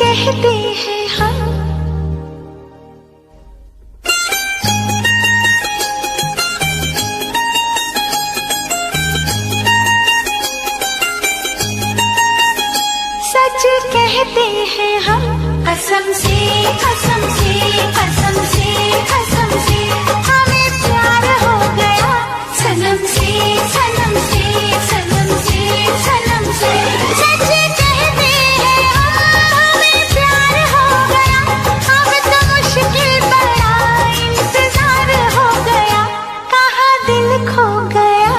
कहते हैं हम। सच कहते हैं हम, कसम से कसम से कसम से कसम से हमें प्यार हो गया सनम से सनम से सनम से सनम से। सच कहते हैं हम, हमें प्यार हो गया, अब तो मुश्किल बड़ा इंतजार हो गया, कहाँ दिल खो गया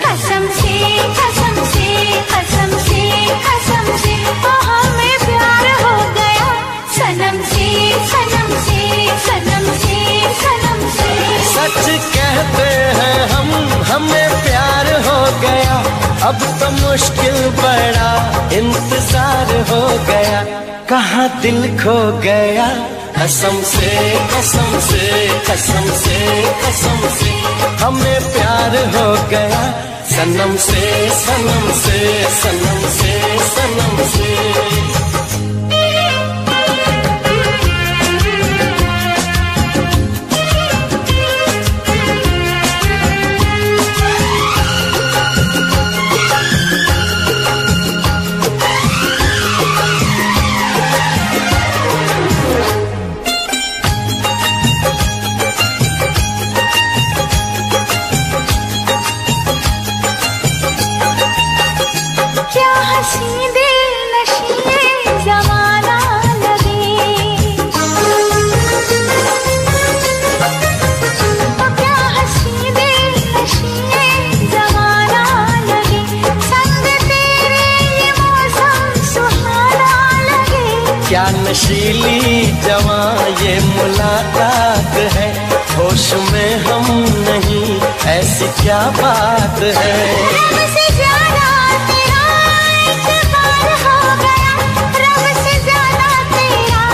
कसम से कसम से कसम से कसम से। ओ हमें प्यार हो गया सनम से सनम से सनम से सनम से। सच कहते हैं हम, हमें प्यार हो गया, अब तो मुश्किल बड़ा इंतजार हो गया, कहाँ दिल खो गया कसम से कसम से कसम से कसम से। हमें प्यार हो गया सनम से सनम से सनम से सनम से। क्या हंसी दिल नशीए जमाना लगे, क्या हंसी दिल नशीए जमाना लगे, संग तेरे ये मौसम सुहाना लगे। क्या नशीली जवां ये मुलाकात है, होश में हम नहीं ऐसी क्या बात है। रब से ज्यादा तेरा एतबार हो गया, रब से ज्यादा तेरा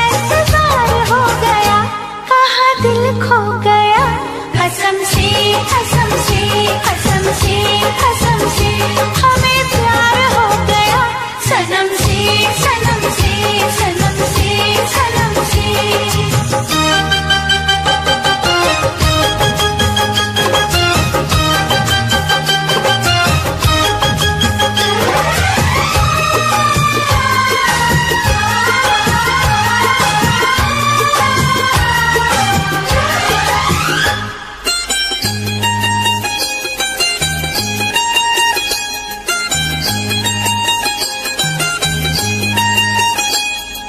एतबार हो गया, कहाँ दिल खो गया कसम से कसम से कसम से कसम से। हमें प्यार हो गया सनम से सनम से सनम से सनम से।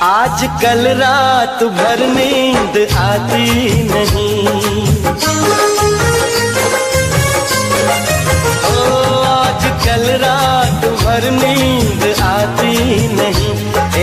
आज कल रात भर नींद आती नहीं, ओ आज कल रात भर नींद आती नहीं,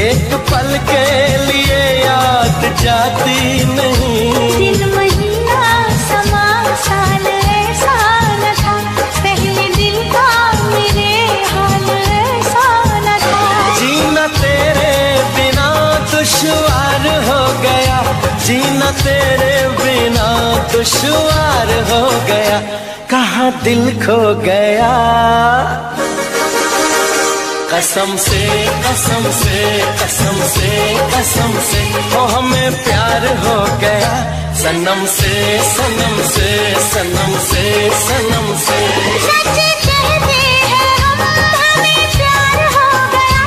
एक पल के लिए याद जाती नहीं। दिन महीना समा साल ऐसा न था, पहले दिल का मेरे हाल ऐसा न था। जीना तेरे बिना दुश्वार हो गया, जीना तेरे बिना दुश्वार हो गया, कहाँ दिल खो गया कसम से कसम से कसम से कसम से। ओ हमें प्यार हो गया सनम से सनम से सनम से सनम से। सच कहते हैं हम, हमें प्यार हो गया,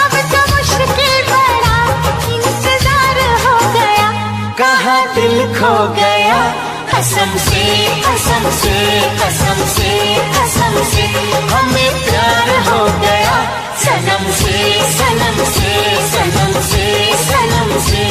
अब तो मुश्किल बड़ा इंतजार हो गया, कहाँ दिल खो गया कसम से कसम से कसम से कसम से। हमें प्यार हो गया सनम से सनम से सनम से सनम से।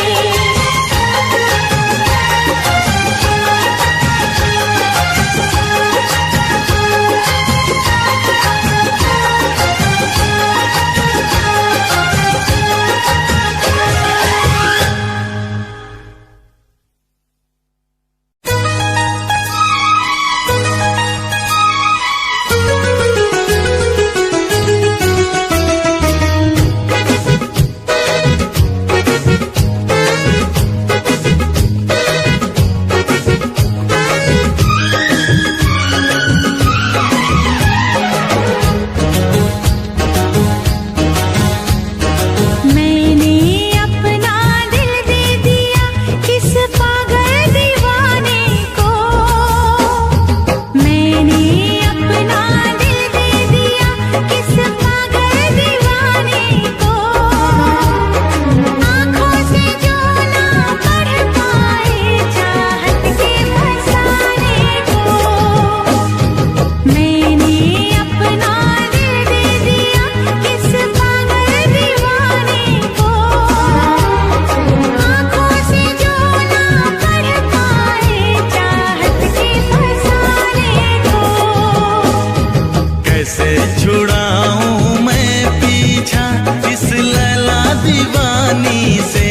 छुड़ाऊं मैं पीछा इस लैला दीवानी से,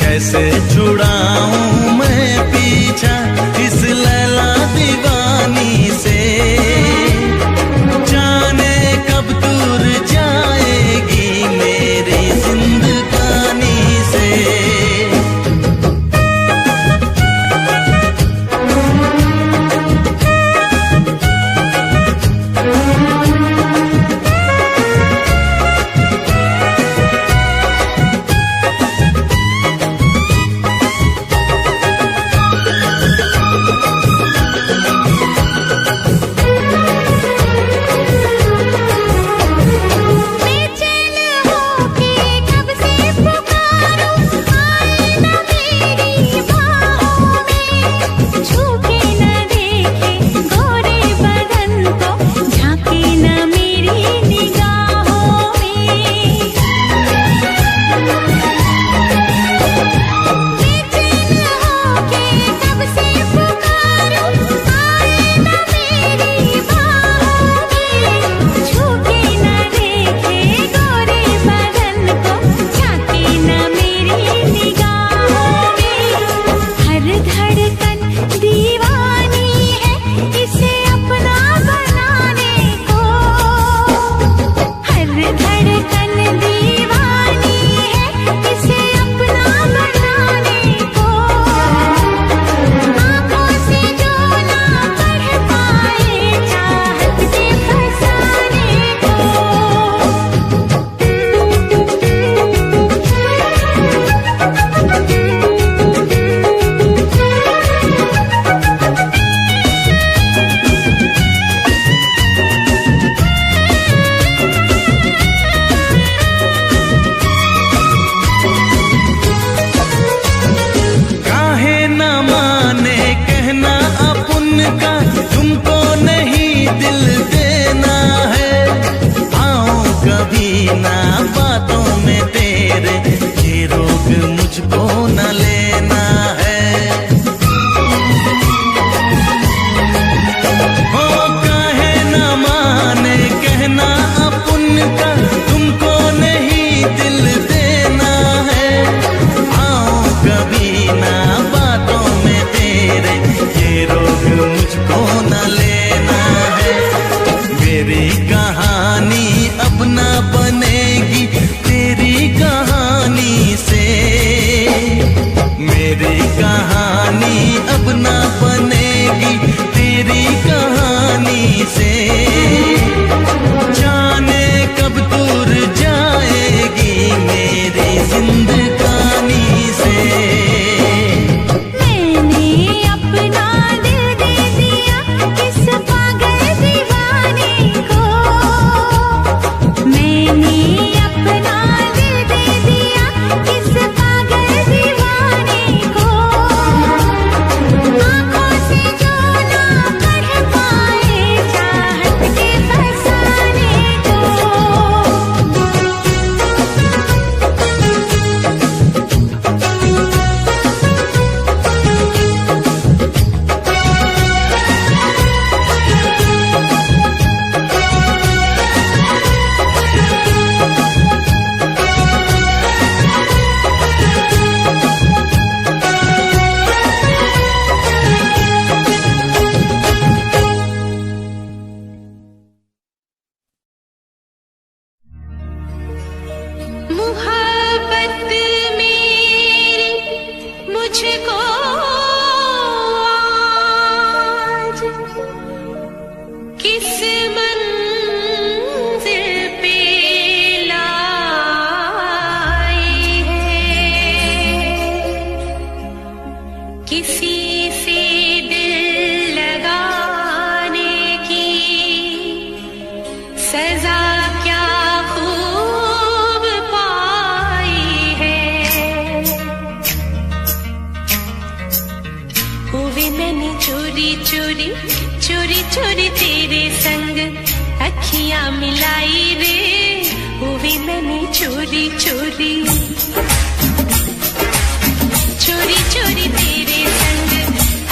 कैसे छुड़ाऊं मैं पीछा इस लैला दीवानी से, जाने कब दूर जाएगी मेरी जिंदगानी से।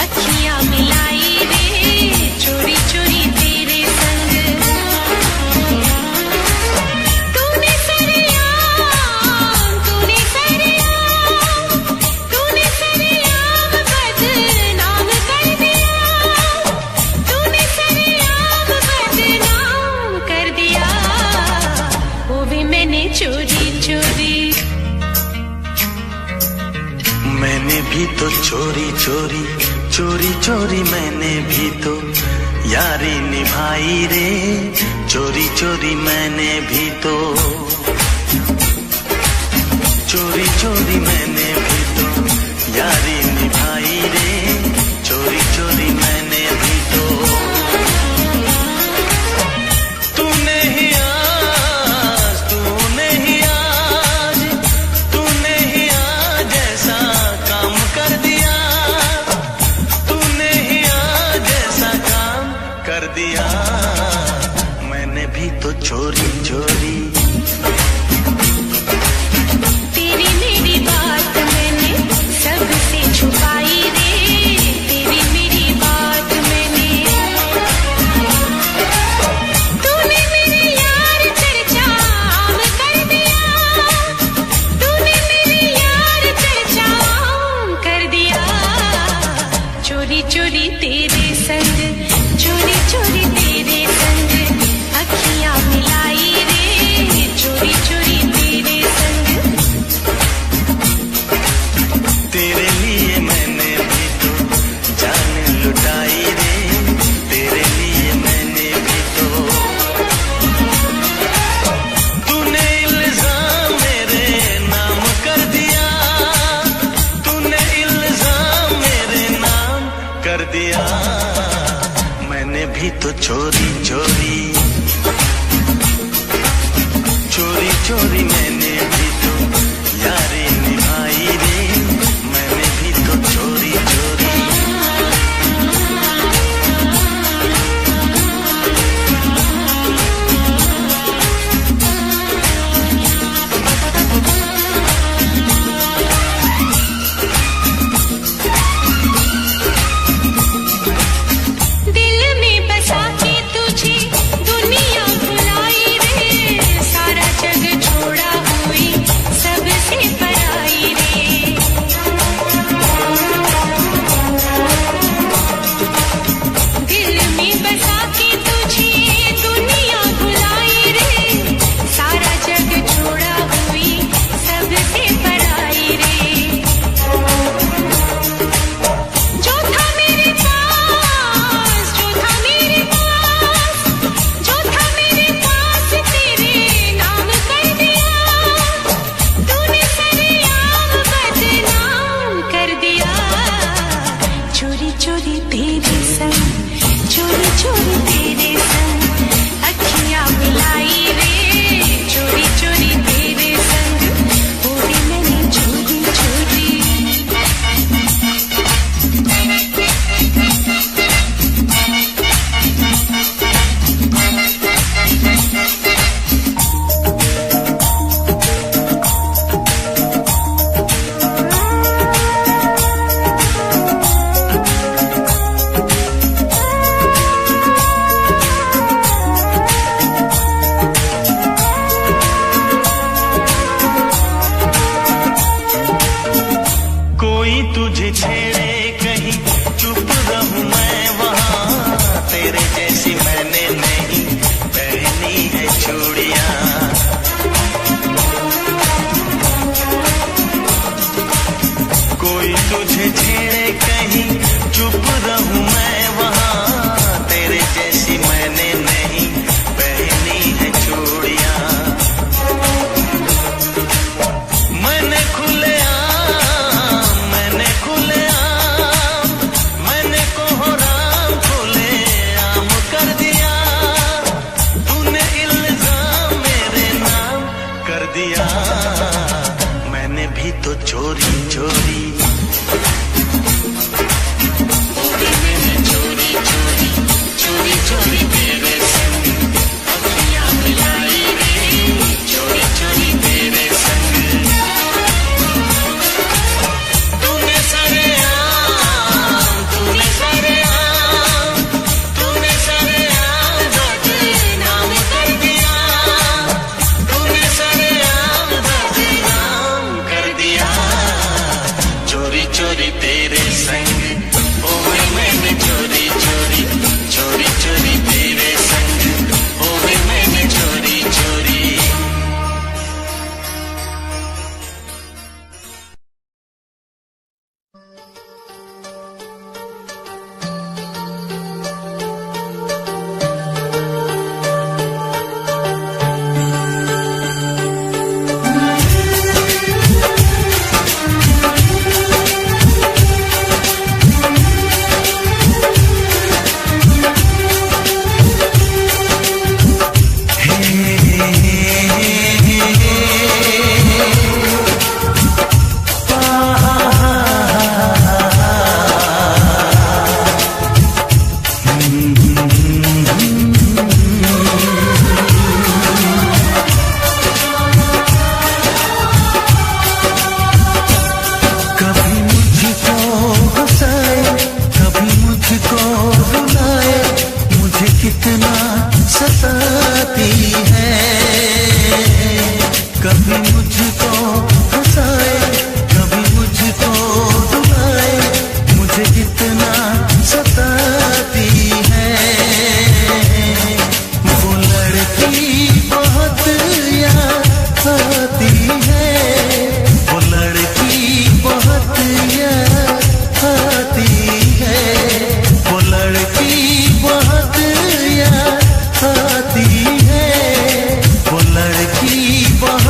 अखियां मिलाई रे, चोरी चोरी तेरे संग। तो चोरी चोरी चोरी चोरी मैंने भी तो यारी निभाई रे, चोरी चोरी मैंने भी तो, चोरी चोरी मैंने भी तो यारी निभाई रे, चोरी चोरी मैंने भी तो। तूने ही आज, तूने ही आज, तूने ही आज ऐसा काम कर दिया, तूने ही आज ऐसा काम कर दिया। मैंने भी तो चोरी चोरी छुपाई रे, तेरी मेरी बात मैंने, तूने मेरे यार चर्चा आम कर दिया, तूने मेरे यार चर्चा आम कर दिया। चोरी चोरी तेरे संग, चोरी चोरी तेरे संग अखियां मिलाई रे, चोरी चोरी तेरे संग। तेरे लिए मैंने भी तो जान लुटाई रे, तेरे लिए मैंने भी तो। तूने इल्जाम मेरे नाम कर दिया, तूने इल्जाम मेरे नाम कर दिया। मैंने भी तो चोरी चोरी चोरी चोरी मैंने भी तो यारी निभाई रे, मैंने भी तो चोरी चोरी। दिल में बसा के तुझे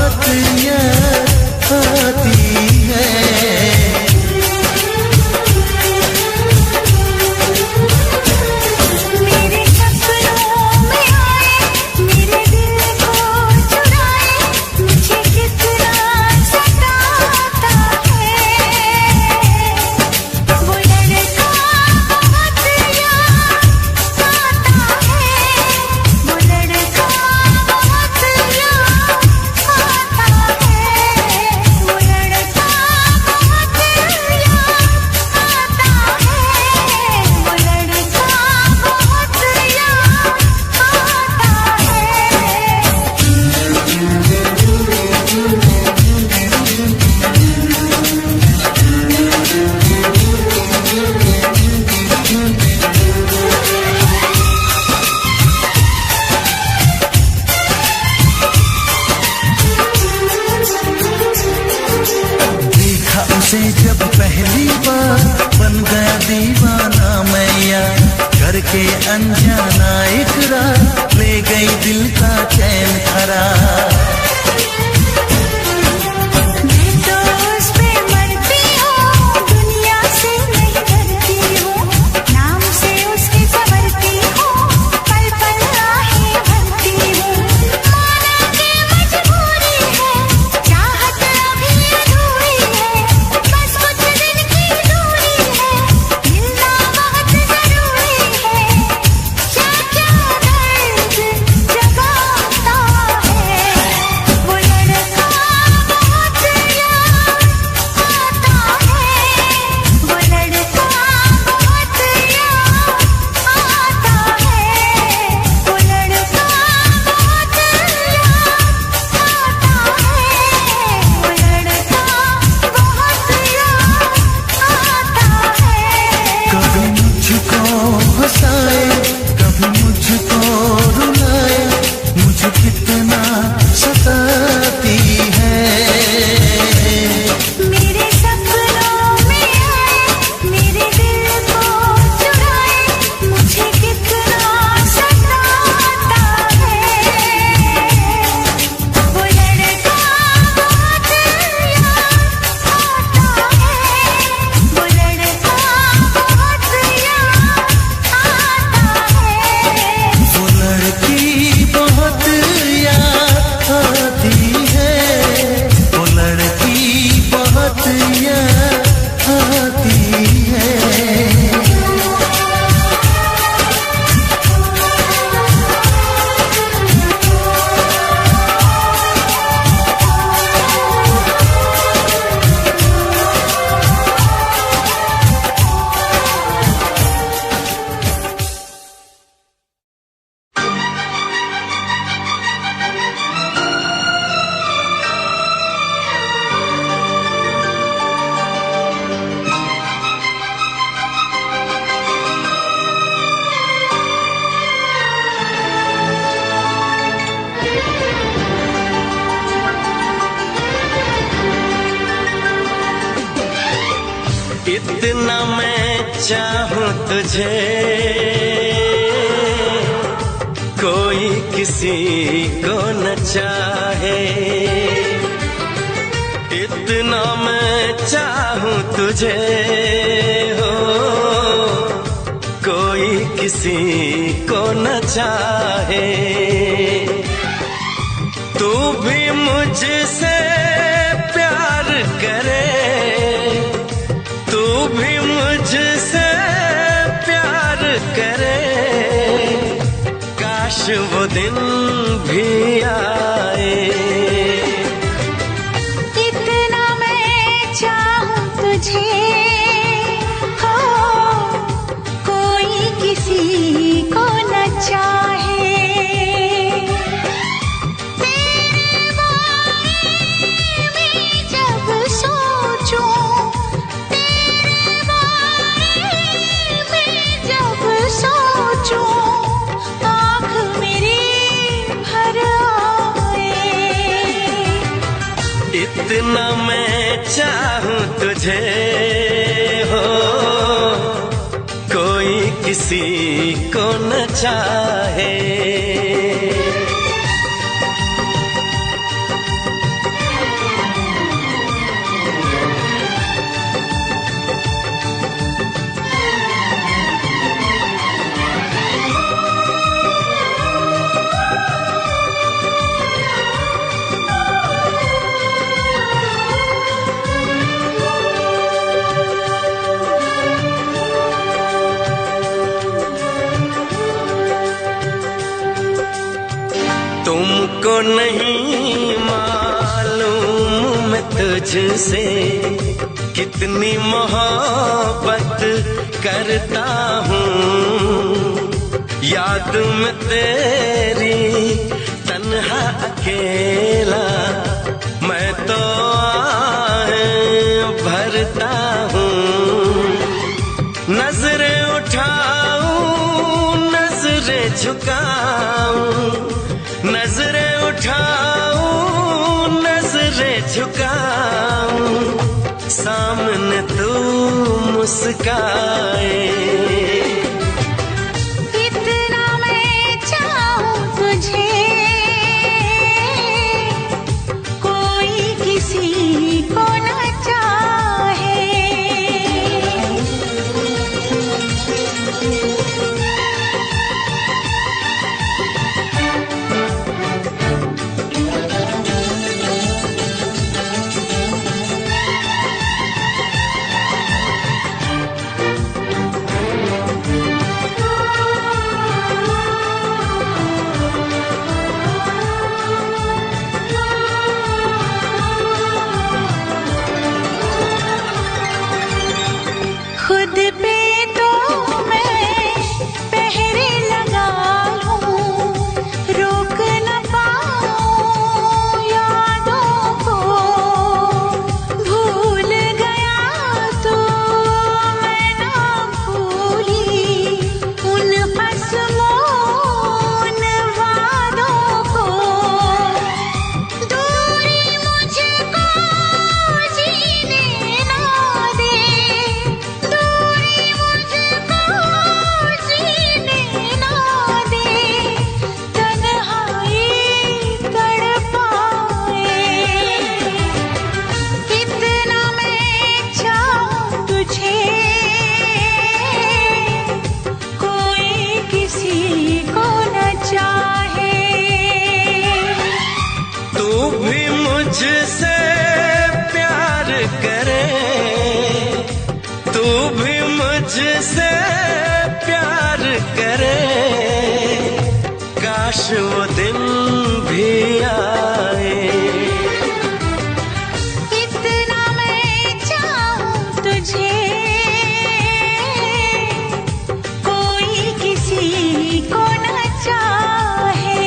बहुत याद आती है। मेरे सपनों में आए, मेरे दिल को चुराए, मुझे कितना सताता है। वो लड़का बहुत याद आता है, वो लड़का बहुत याद आता है, वो लड़का बहुत याद आता है, वो लड़का बहुत देखा उसे जब पहली बार, बन गया दीवाना मैं यार। करके अनजाना इकरार, ले गई दिल का चैन करार। मैं तो उस पे मरती हूँ, दुनिया से नहीं डरती हूँ, नाम से उसके संवरती हूँ, पल पल आहें भरती हूँ। माना कि मजबूरी है, चाहत अभी अधूरी है, बस कुछ दिन की दूरी है, मिलना बहुत जरूरी है। क्या क्या दर्द जगाता है, वो लड़का बहुत याद आता है, वो लड़का बहुत याद आता है, वो लड़का बहुत याद आता है, वो लड़का बहुत याद आता है। कभी मुझको हंसाए, कभी मुझको रुलाए, मुझे कितना सताती है। मेरे सपनों में आए, मेरे दिल को चुराए, मुझे कितना सताता है। वो लड़का बहुत याद आता है, वो लड़का बहुत याद आता है। वो लड़की बहुत याद आती है, वो लड़की बहुत याद आती है। इतना मैं चाहूं तुझे, कोई किसी को न चाहे। इतना मैं चाहूं तुझे, हो कोई किसी को न चाहे। तू भी मुझसे प्यार करे, तू भी मुझसे प्यार करे, काश वो दिन भी आए। इतना मैं चाहूं तुझे, हो कोई किसी को न चाहे। तेरे बारे में जब सोचूं, तेरे बारे में जब सोचूं, आँख मेरी भर आए। इतना मैं चाहूं तुझे, हो कोई किसी को न चाहे। तुमको नहीं मालूम मैं तुझसे कितनी मोहब्बत करता हूँ। याद में तेरी तन्हा अकेला मैं तो आहें भरता हूँ। नजरें उठाऊं नजरें झुकाऊं, नजरें उठाऊं नजरें झुकाऊं, सामने तू मुस्काए। इतना मैं चाहूं तुझे कोई किसी को न चाहे। खुद पे तो मैं पहरे लगा लूं, रोक न पाऊं यादों को। भूल गया तो मैं ना भूली उन कसमों उन वादों को। दूरी मुझको जीने ना दे, मुझसे प्यार करे, तू भी मुझसे प्यार करे, काश वो दिन भी आए। इतना मैं चाहूं तुझे कोई किसी को न चाहे।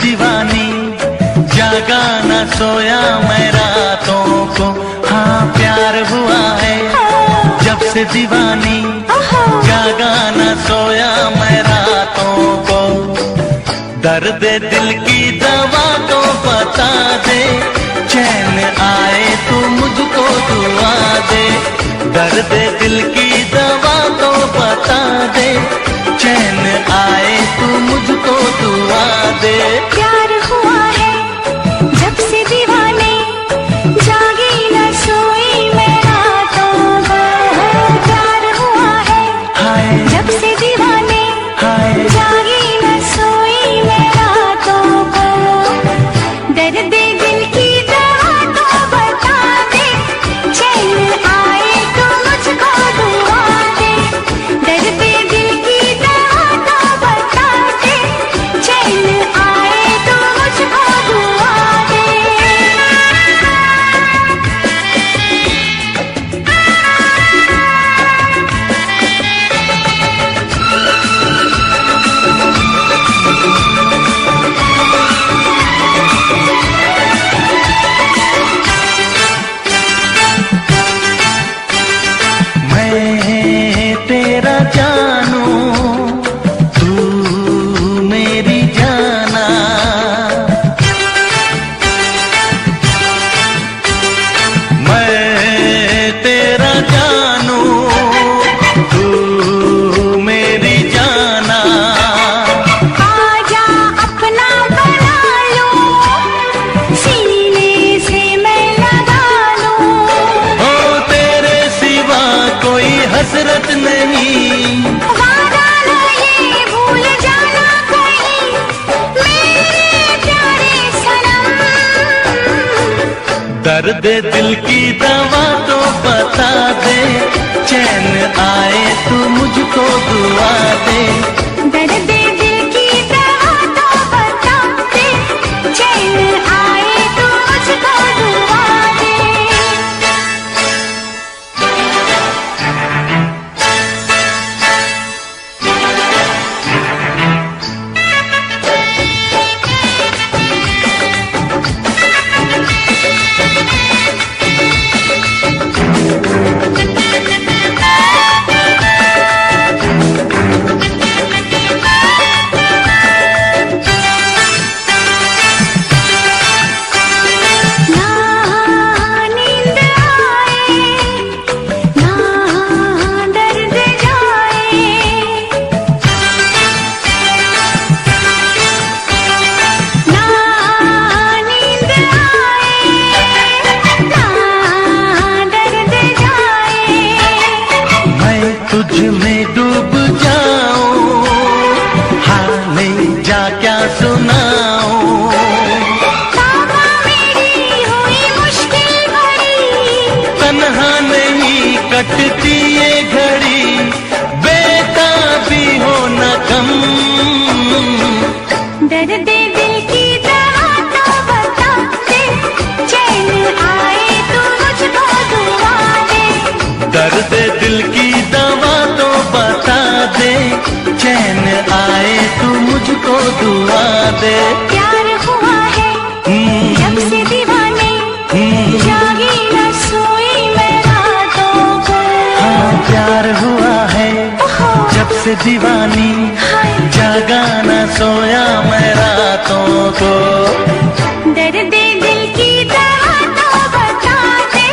दीवानी जागा न सोया मैं रातों को। हाँ प्यार हुआ है जब से दीवानी जागा न सोया मैं रातों को। दर्द दिल की दवा तो बता दे, चैन आए तो मुझको दुआ दे। दर्द दिल की दवा तो बता दे, चैन आए तो मुझको दुआ दे। प्यार हुआ है जब से दीवाने जागी न सोई मैं रातों को। प्यार हुआ है जब से दीवाने जागी न सोई मैं रातों को। दर्द दिल की दवा तो बता दे, चैन आए तो मुझको दुआ दे। दर्द दिल की दवा तो बता दे, चैन आए तो दर्द दिल की दवा तो बता दे, चैन आए तू मुझको दुआ दे। दर्द दिल की दवा तो बता दे, चैन आए तो मुझको दुआ दे। तुझ में डूब जाऊं, हाले जा क्या सुनाऊं। तौबा मेरी हुई मुश्किल भरी, तन्हा नहीं कटती ये घड़ी, बेताबी हो न कम। दर्द दिल की दवा तो बता दे, चैन आए तो मुझको दुआ दे। दर्द दिल की दवा तो बता दे, चैन आए तू मुझको दुआ दे। प्यार हुआ है जब से दीवाने, जागी न सोई मैं रातों को। हाँ प्यार हुआ है जब से दीवानी, जागा न सोया मैं रातों को। दर्द दिल की दवा तो बता दे,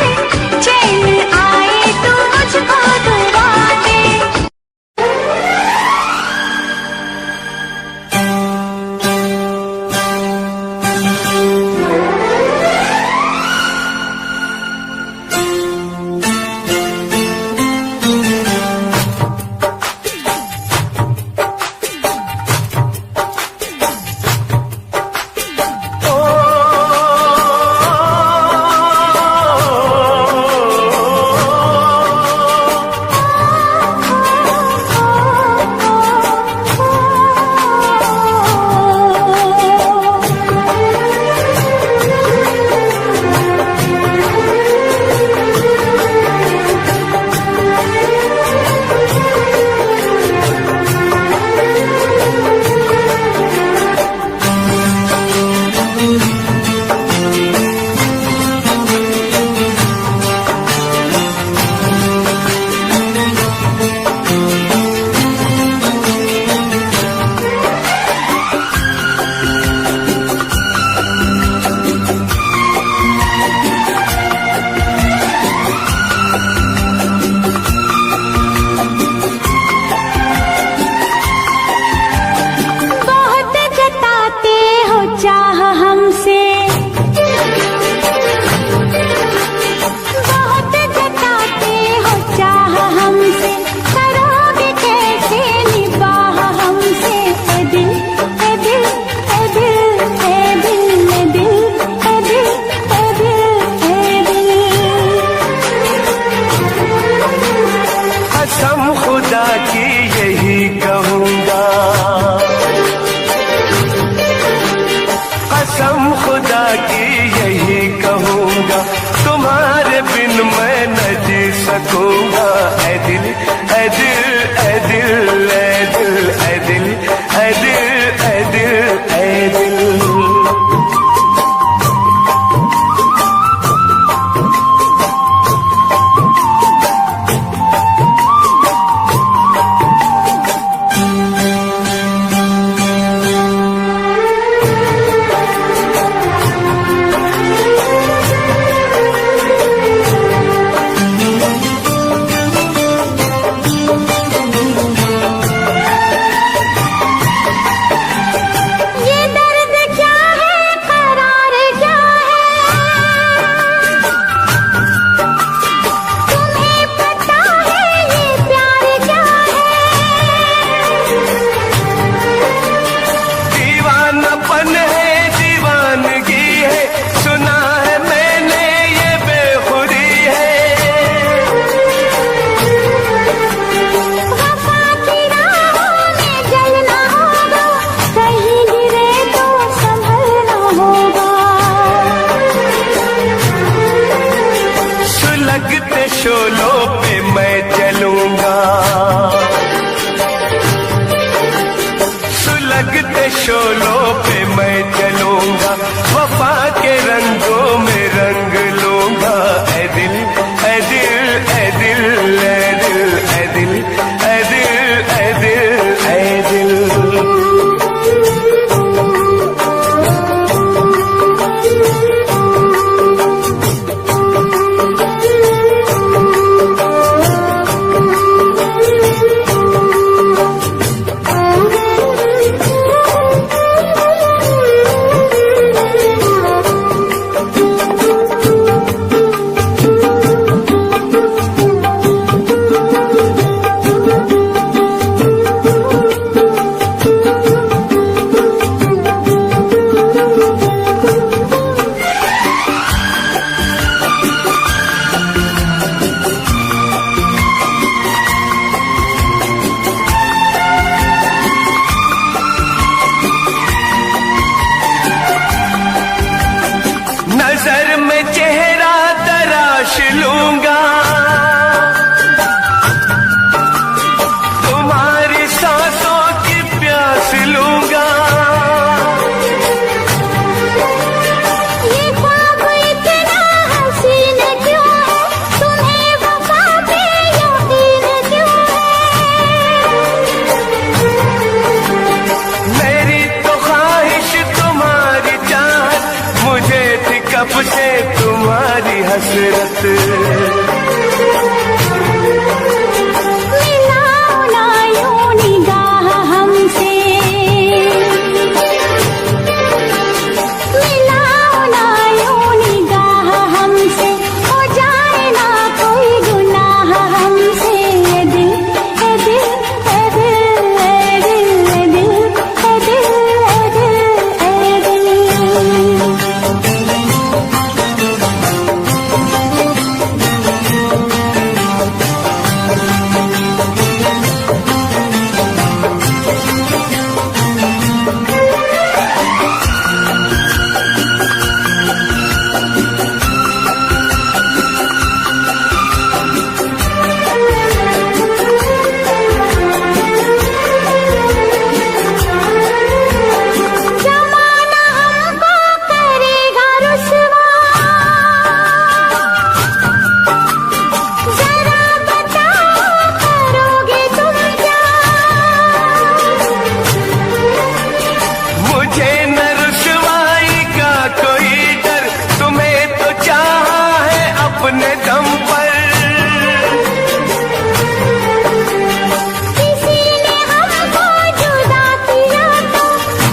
चैन आए तो मुझको दुआ दे। लगते शोलों पे मैं चलूंगा, वफा के रंगों में रंग लूंगा। ऐ दिल ऐ दिल ऐ दिल ऐ दिल ऐ दिल ऐ दिल ऐ दिल ऐ दिल। नजर में चेहरा तराश लूंगा, तुम्हारी सांसों की प्यास लूंगा। ये ख्वाब इतना हसीन क्यों है, तुम्हें वफा पे यकीन क्यों है। मेरी तो ख्वाहिश तुम्हारी चाहत, मुझे थी कब से तुम्हारी हसरत। मिलाओ ना यूं निगाह हमसे, मिलाओ ना यूं निगाह हमसे, हो जाए ना कोई गुनाह हमसे। ये दिल है दिल है दिल है दिल है दिल है दिल है दिल जमाना हमको करेगा रुसवा, जरा बताओ करोगे तुम क्या। मुझे न रुसवाई का कोई डर, तुम्हें तो चाहा है अपने दम पर। किसी ने हमको जुदा किया तो,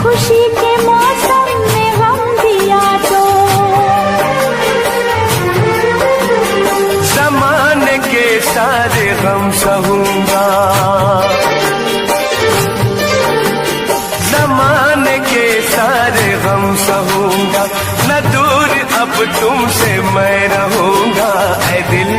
खुशी के मौसम में गम दिया तो। ज़माने के सारे गम सहूंगा, ज़माने के सारे गम सहूंगा। न दूर अब तुमसे मैं रहूंगा। ऐ दिल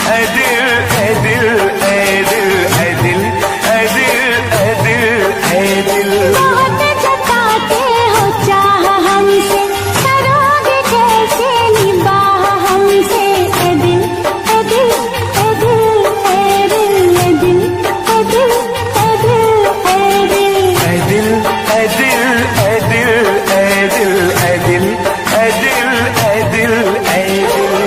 ऐ दिल ऐ दिल ऐ दिल ऐ दिल ऐ दिल ऐ दिल ऐ दिल। बहुत जताते हो चाह हमसे, करोगे कैसे निबाह हमसे। ए दिल ए दिल ए दिल ए दिल ए दिल ए दिल ए दिल ए दिल। ऐ दिल ऐ दिल ऐ दिल ऐ दिल ऐ दिल ऐ दिल ऐ दिल ऐ दिल।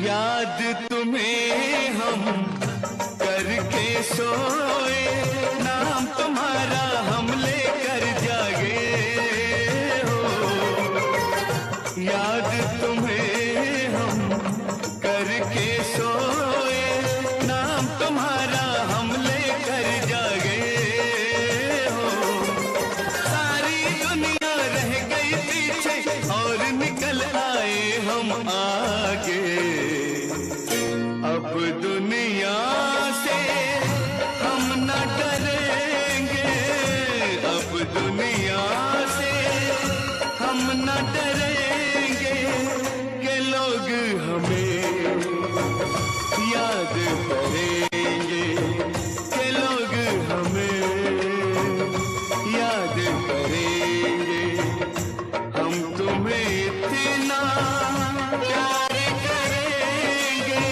याद तुम्हें हम करके सोए, नाम तुम्हारा हम लेकर जागे हो। याद तुम्हें हम करके सोए, नाम तुम्हारा हम लेकर जागे हो। सारी दुनिया रह गई पीछे और निकल आए हम आगे। अब दुनिया से हम न डरेंगे, अब दुनिया से हम न डरेंगे कि लोग हमें याद करेंगे, कि लोग हमें याद करेंगे। हम तुम्हें इतना प्यार करेंगे।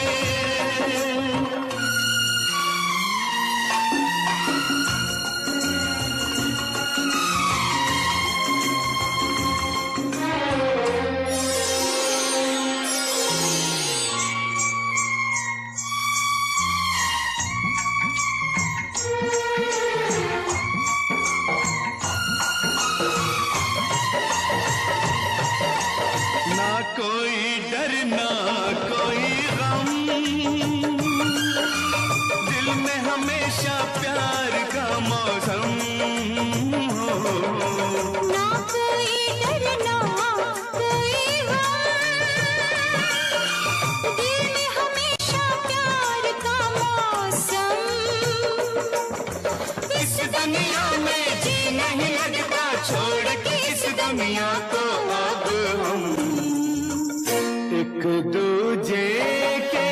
ना कोई डर ना कोई गम, दिल में हमेशा प्यार का मौसम हो। ना कोई डर ना कोई गम, दिल में हमेशा प्यार का मौसम। इस दुनिया में जी नहीं लगता, छोड़ के इस दुनिया को अब हम एक दूजे के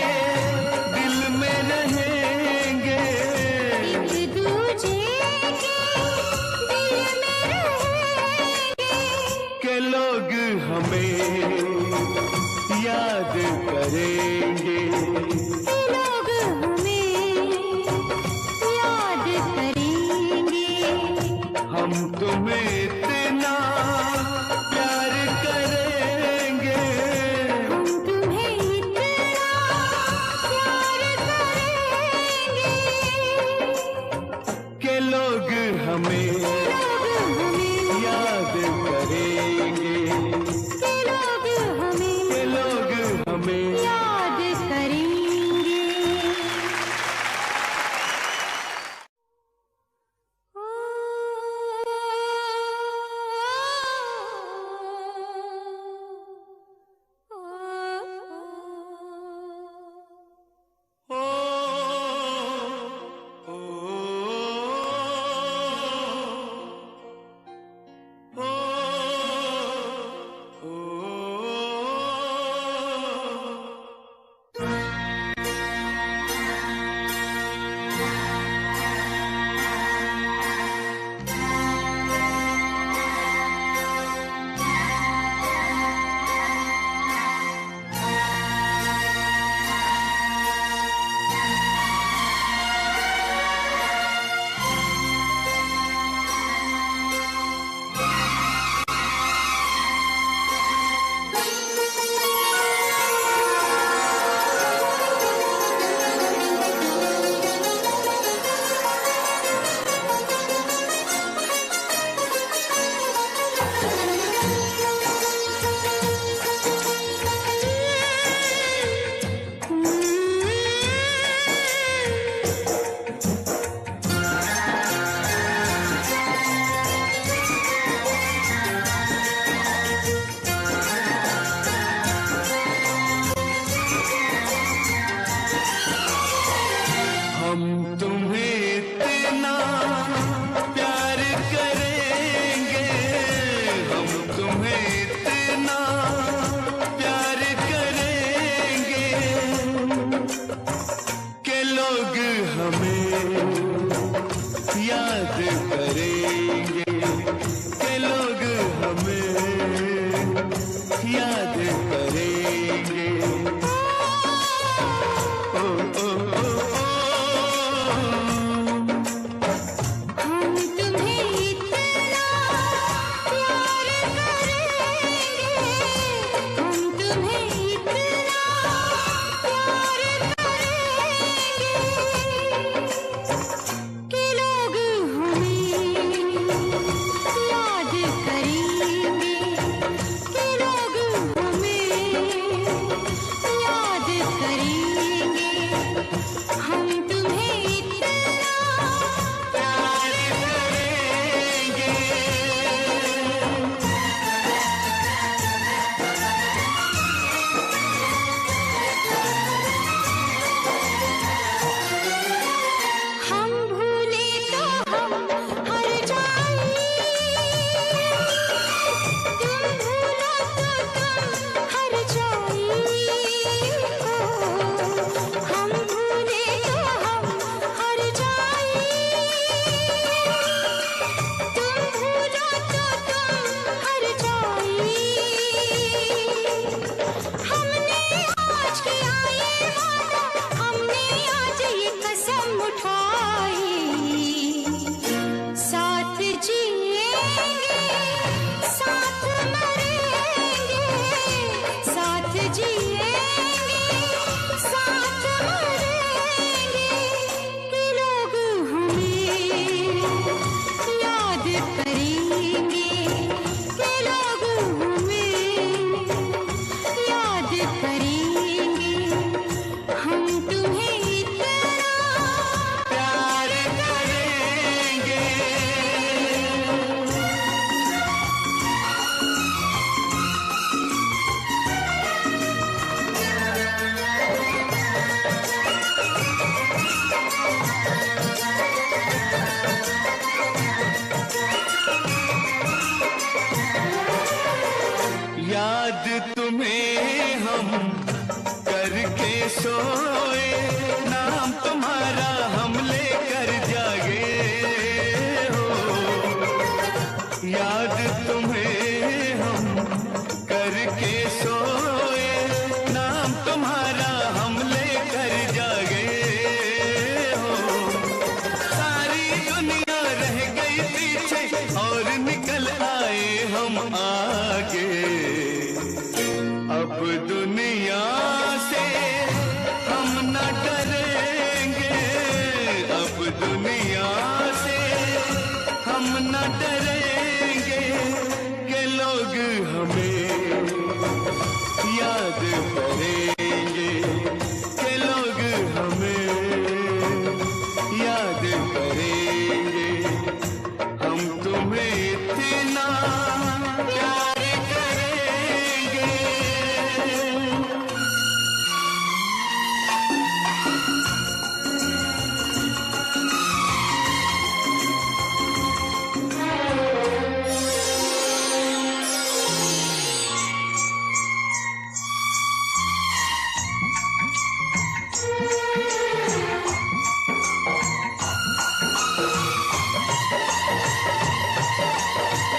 दिल में रहेंगे, एक दूजे के दिल में रहेंगे। के लोग हमें याद करेंगे, के लोग हमें याद करेंगे। हम तुम्हें इतना प्यार करेंगे, हम तुम्हें इतना प्यार करेंगे के लोग हमें लोग हमें याद करेंगे, के लोग हमें के लोग हमें याद करेंगे। सोए, नाम तुम्हारा हम लेकर जागे हो। याद तुम्हें हम करके सोए, नाम तुम्हारा हम लेकर जागे हो। सारी दुनिया रह गई पीछे और निकल आए हम आगे। अब दुनिया से हम न डरेंगे, अब दुनिया से हम न डरेंगे कि लोग हमें याद करेंगे, कि लोग हमें याद करेंगे। हम तुम्हें इतना प्यार करेंगे।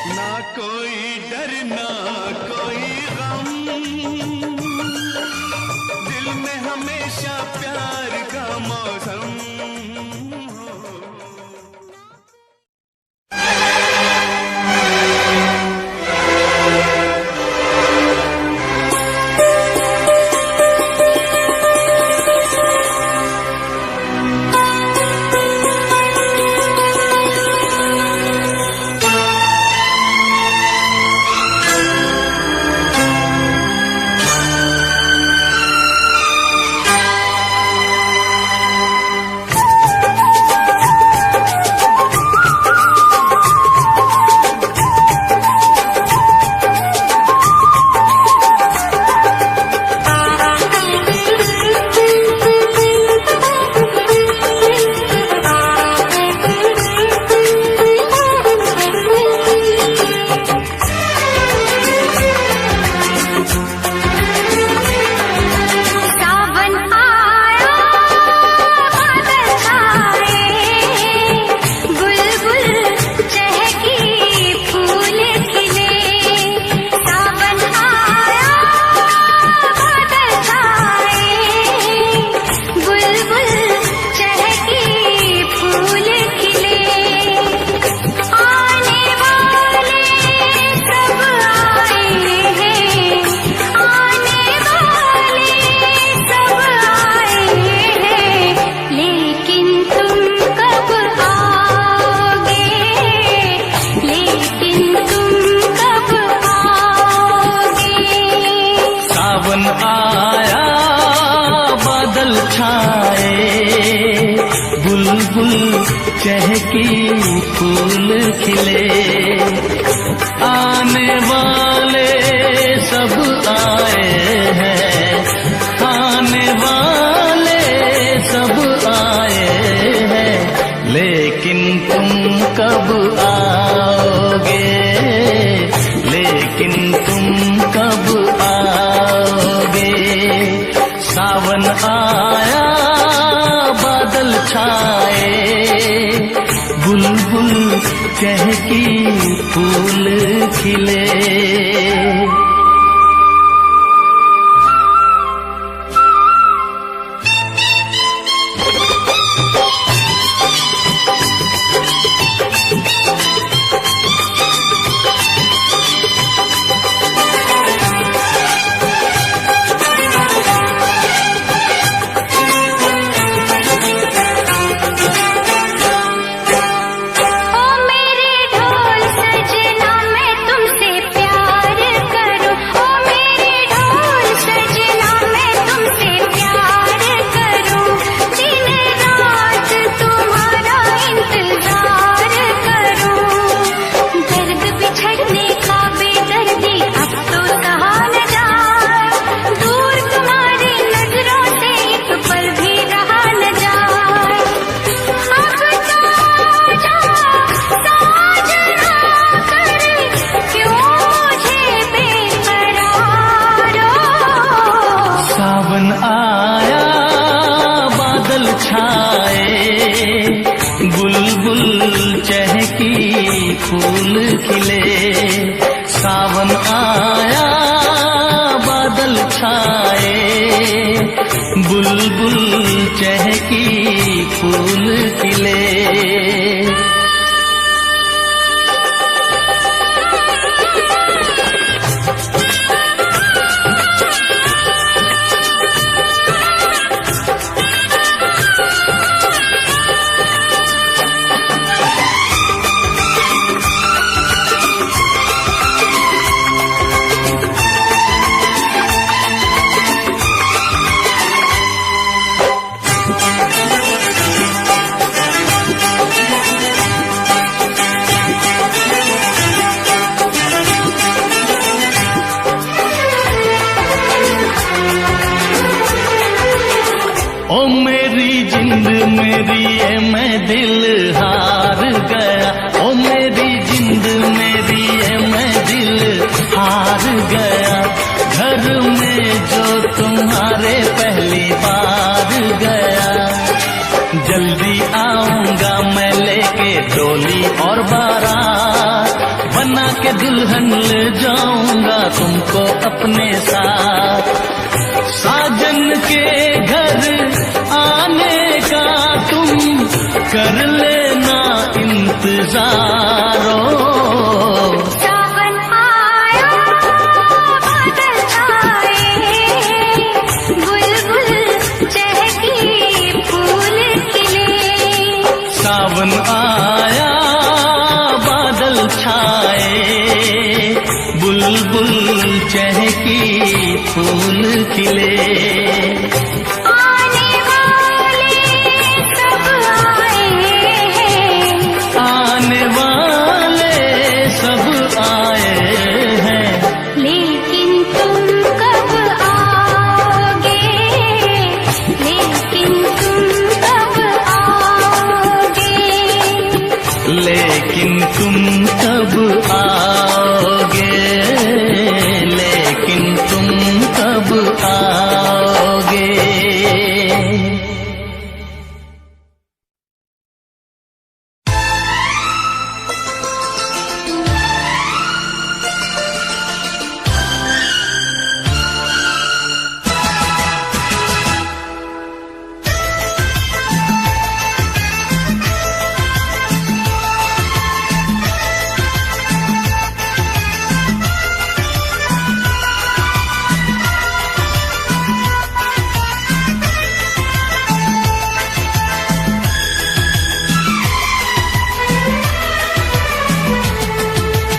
ना कोई डर ना कोई गम, दिल में हमेशा प्यार का मौसम हो। चहकी फूल खिले, आने वाले सब आए हैं, आने वाले सब आए हैं, लेकिन तुम कब आओगे, लेकिन तुम कब आओगे। सावन आया बादल छाए, बुलबुल चहकी फूल खिले। ओ मेरे ढोल बुलबुल चहकी फूल खिले। ओ मेरी जिंद मेरी ये मैं दिल हार गया। ओ मेरी जिंद मेरी ये मैं दिल हार गया। घर में जो तुम्हारे पहली बार गया। जल्दी आऊंगा मैं लेके डोली और बारात, बना के दुल्हन ले जाऊंगा तुमको अपने साथ। साजन के घर आने का तुम कर लेना इंतजारो। सावन आया बादल छाए, बुलबुल चहकी फूल खिले। सावन आया बादल छाए, बुलबुल चहकी फूल खिले। आने वाले सब आए हैं, आने वाले सब आए हैं, लेकिन तुम कब आओगे, लेकिन तुम कब आओगे। लेकिन तुम कब आओगे, लेकिन तुम कब आओगे।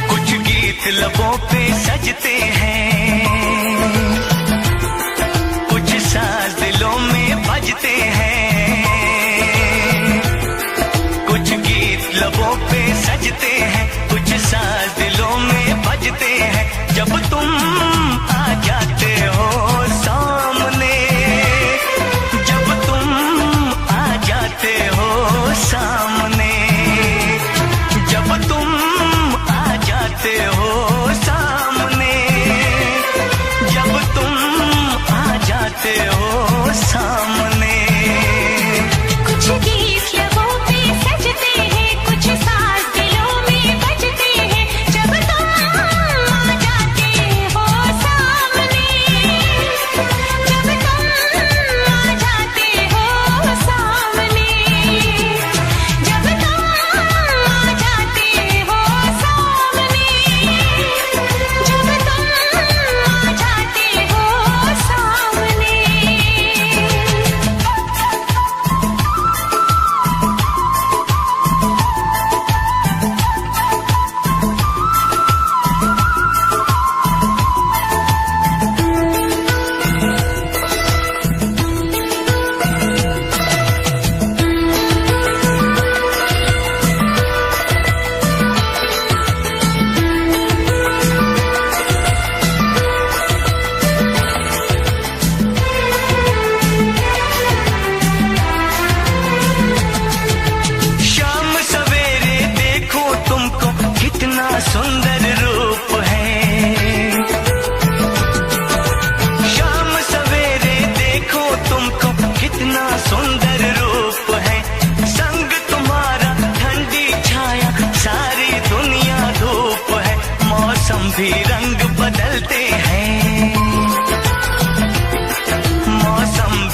कुछ गीत लबों पे सजते हैं, कुछ साज दिलों में बजते हैं। कुछ गीत लबों पे सजते हैं, कुछ साज दिलों में बजते हैं। जब तुम आ जाते हो सामने, जब तुम आ जाते हो सामने, जब तुम आ जाते हो सामने, जब तुम आ जाते हो सामने। कुछ गीत लबों पे सजते हैं, कुछ साज दिलों में बजते हैं। जब तुम आ जाते हो सामने, जब तुम आ जाते हो सामने, जब तुम आ जाते हो सामने, जब तुम आ जाते हो सामने।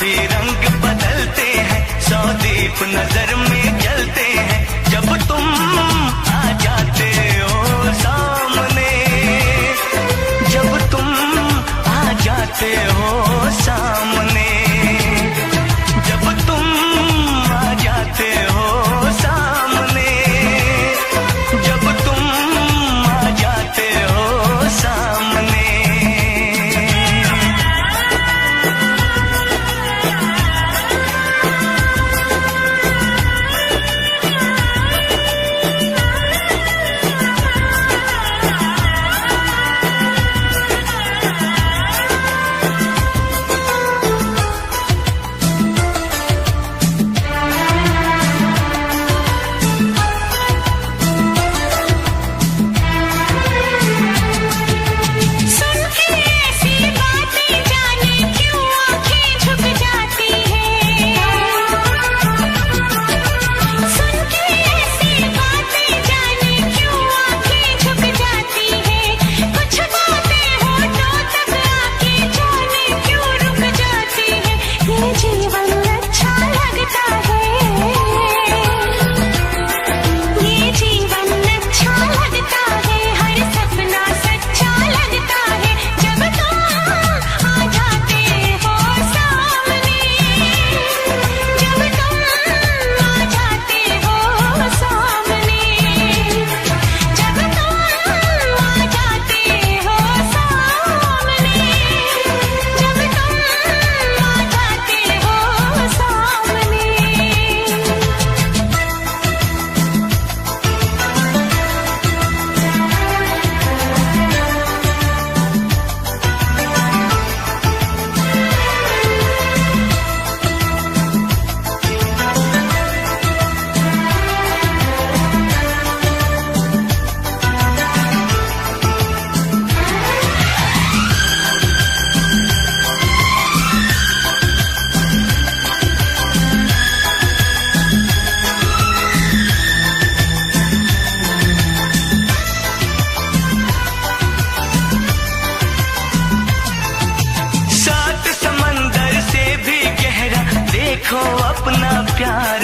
भी रंग बदलते हैं, सौ दीप नजर में जलते हैं जब तुम आ जाते हो सामने, जब तुम आ जाते हो सामने, जब तुम आ जाते हो सामने, जब तुम आ जाते हो सामने। सुन के ऐसी बातें जाने क्यों आँखें झुक जाती हैं, सुन के ऐसी बातें जाने क्यों आँखें झुक जाती हैं, कुछ बातें होठों तक आके जाने क्यों रुक जाती हैं। ये जीवन अच्छा लगता है, ये जीवन अच्छा लगता है, हर सपना सच्चा लगता है जब तुम आ जाते हो सामने, जब तुम आ जाते हो सामने, जब तुम आ जाते हो सामने, जब तुम आ जाते हो सामने। सात समंदर से भी गहरा देखो अपना प्यार